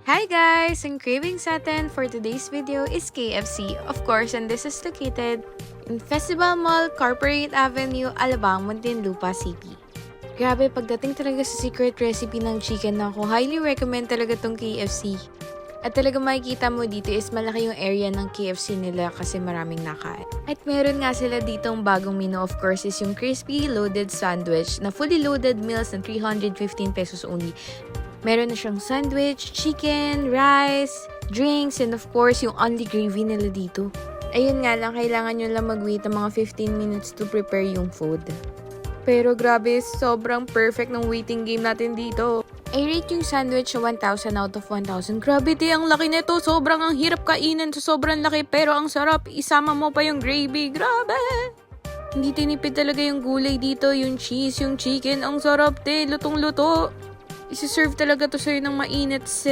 Hi guys! Ang craving sa atin for today's video is KFC, of course, and this is located in Festival Mall, Corporate Avenue, Alabang, Muntinlupa City. Grabe, pagdating talaga sa secret recipe ng chicken na ako, highly recommend talaga tong KFC. At talaga makikita mo dito is malaki yung area ng KFC nila kasi maraming nakain. At meron nga sila ditong bagong menu, of course, is yung crispy loaded sandwich na fully loaded meals na 315 pesos only. Meron na siyang sandwich, chicken, rice, drinks, and of course, yung only gravy nila dito. Ayun nga lang, kailangan nyo lang mag-wait ng mga 15 minutes to prepare yung food. Pero grabe, sobrang perfect ng waiting game natin dito. I rate yung sandwich 1,000 out of 1,000. Grabe di, ang laki nito. Sobrang ang hirap kainin sa sobrang laki. Pero ang sarap, isama mo pa yung gravy. Grabe! Hindi tinipid talaga yung gulay dito, yung cheese, yung chicken. Ang sarap, te. Lutong-luto. Isi-serve talaga to sa'yo ng mainit.